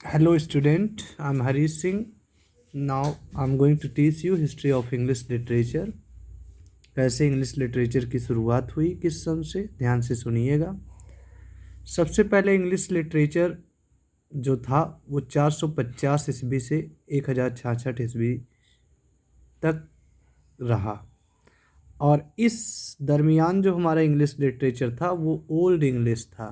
Hello student, I'm Harish Singh. Now I'm going to teach you history of English literature. कैसे English literature की शुरुआत हुई, किस सन से, ध्यान से सुनिएगा। सबसे पहले इंग्लिश लिटरेचर जो था वो 450 ईस्वी से 1066 ईस्वी तक रहा। और इस दरमियान जो हमारा इंग्लिश लिटरेचर था वो ओल्ड इंग्लिश था,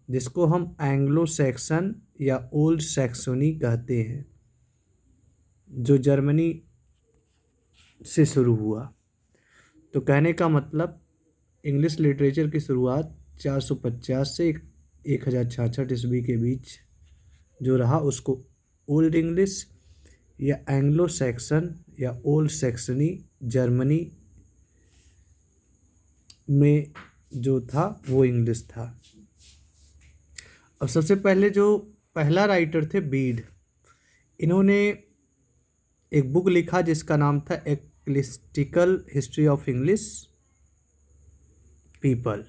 जिसको हम एंग्लो सैक्सन या ओल्ड सैक्सोनी कहते हैं, जो जर्मनी से शुरू हुआ। तो कहने का मतलब इंग्लिश लिटरेचर की शुरुआत 450 से 1066 ईस्वी के बीच जो रहा उसको ओल्ड इंग्लिश या एंग्लो सैक्सन या ओल्ड सैक्सनी जर्मनी में जो था वो इंग्लिश था। अब सबसे पहले जो पहला राइटर थे बीड, इन्होंने एक बुक लिखा जिसका नाम था ecclesiastical history of English people,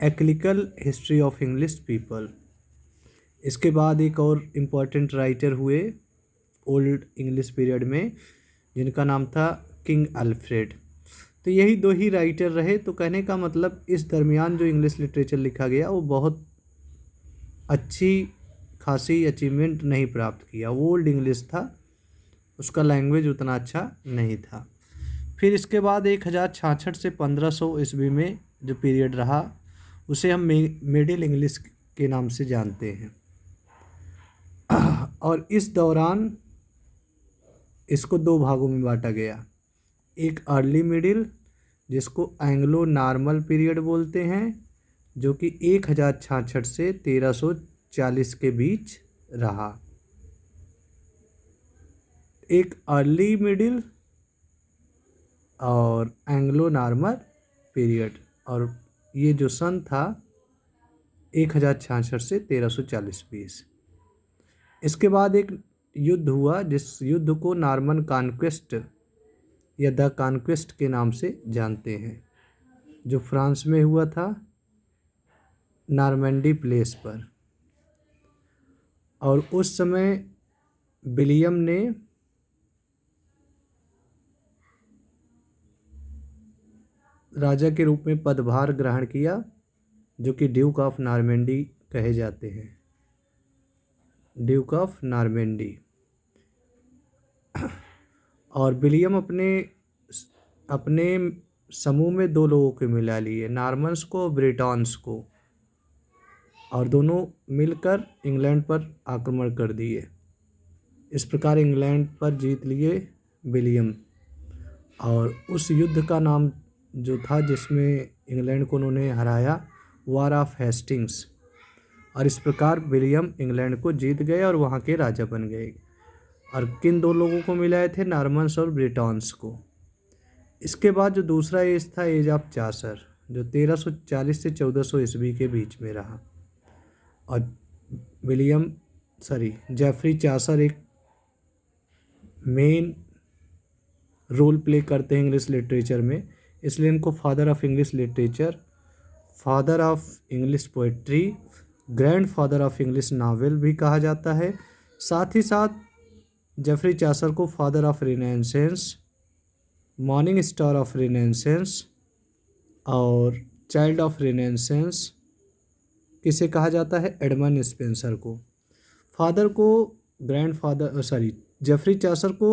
ecclesiastical history of English people. इसके बाद एक और इम्पॉर्टेंट राइटर हुए ओल्ड इंग्लिश पीरियड में, जिनका नाम था किंग अल्फ्रेड। तो यही दो ही राइटर रहे। तो कहने का मतलब इस दरमियान जो इंग्लिश लिटरेचर लिखा गया वो बहुत अच्छी खासी अचीवमेंट नहीं प्राप्त किया। वो ओल्ड इंग्लिश था, उसका लैंग्वेज उतना अच्छा नहीं था। फिर इसके बाद 1066 से 1500 ईस्वी में जो पीरियड रहा उसे हम मिडिल इंग्लिश के नाम से जानते हैं। और इस दौरान इसको दो भागों में बांटा गया। एक अर्ली मिडिल जिसको एंग्लो नॉर्मल पीरियड बोलते हैं, जो कि 1066 से 1340 के बीच रहा। एक अर्ली मिडिल और एंग्लो नॉर्मल पीरियड, और ये जो सन था 1066 से 1340-20। इसके बाद एक युद्ध हुआ जिस युद्ध को नॉर्मन कॉन्क्वेस्ट या द कॉन्क्वेस्ट के नाम से जानते हैं, जो फ्रांस में हुआ था नॉर्मंडी प्लेस पर। और उस समय विलियम ने राजा के रूप में पदभार ग्रहण किया, जो कि ड्यूक ऑफ नॉर्मंडी कहे जाते हैं, ड्यूक ऑफ नॉर्मंडी। और विलियम अपने समूह में दो लोगों को मिला लिए, नॉर्मन्स को और ब्रिटॉन्स को, और दोनों मिलकर इंग्लैंड पर आक्रमण कर दिए। इस प्रकार इंग्लैंड पर जीत लिए विलियम। और उस युद्ध का नाम जो था जिसमें इंग्लैंड को उन्होंने हराया, वॉर ऑफ हेस्टिंग्स। और इस प्रकार विलियम इंग्लैंड को जीत गए और वहाँ के राजा बन गए। और किन दो लोगों को मिलाए थे? नॉर्मन्स और ब्रिटॉन्स को। इसके बाद जो दूसरा एज था एज ऑफ चासर, जो 1340 से 1400 ईस्वी के बीच में रहा। और जेफरी चासर एक मेन रोल प्ले करते हैं इंग्लिश लिटरेचर में, इसलिए इनको father of English literature, father of English poetry, grand father of English novel भी कहा जाता है। साथ ही साथ जेफरी चासर को father of renaissance, morning star of renaissance और चाइल्ड ऑफ रिनेसेंस किसे कहा जाता है? एडमंड स्पेंसर को। जेफरी चासर को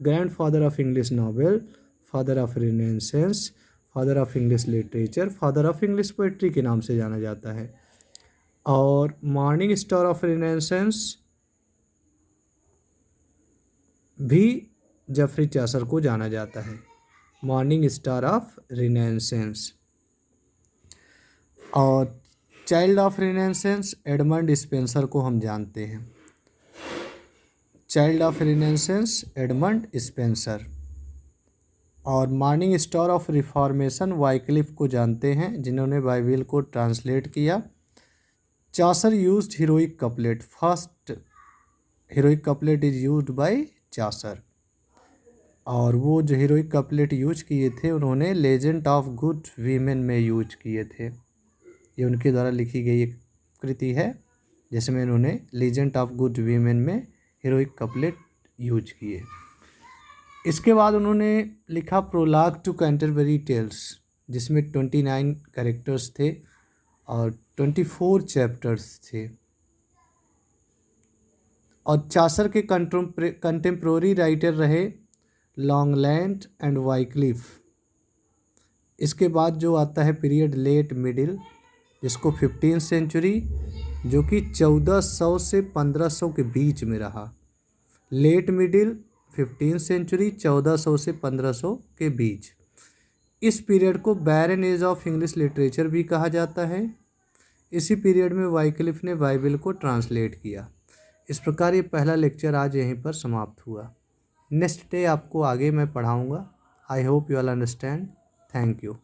grand father of English novel, father of renaissance, father of English literature, father of English poetry के नाम से जाना जाता है। और मॉर्निंग स्टार ऑफ रिनेसेंस भी जेफरी चासर को जाना जाता है, मॉर्निंग स्टार ऑफ रिनेसेंस। और child of renaissance Edmund Spenser को हम जानते हैं, child of renaissance Edmund Spenser. और morning star of reformation Wycliffe को जानते हैं, जिन्होंने बाइबिल को ट्रांसलेट किया। Chaucer used heroic couplet, first heroic couplet is used by Chaucer. और वो जो हीरोइक कपलेट यूज किए थे उन्होंने लेजेंड ऑफ गुड वीमेन में यूज किए थे। ये उनके द्वारा लिखी गई एक कृति है जिसमें इन्होंने लीजेंड ऑफ गुड वीमेन में हीरोइक कपलेट यूज किए। इसके बाद उन्होंने लिखा प्रोलॉग टू कैंटरबरी टेल्स, जिसमें 29 कैरेक्टर्स थे और 24 चैप्टर्स थे। और चासर के कंटेम्प्रोरी राइटर रहे लॉन्गलैंड एंड वाइक्लिफ। इसके बाद जो आता है पीरियड लेट मिडिल, जिसको 15th सेंचुरी, जो कि 1400 से 1500 के बीच में रहा। लेट मिडिल 15th सेंचुरी 1400 से 1500 के बीच। इस पीरियड को बैरन एज ऑफ इंग्लिश लिटरेचर भी कहा जाता है। इसी पीरियड में वाइक्लिफ ने बाइबल को ट्रांसलेट किया। इस प्रकार ये पहला लेक्चर आज यहीं पर समाप्त हुआ। नेक्स्ट डे आपको आगे मैं पढ़ाऊँगा। I hope you all understand. Thank you.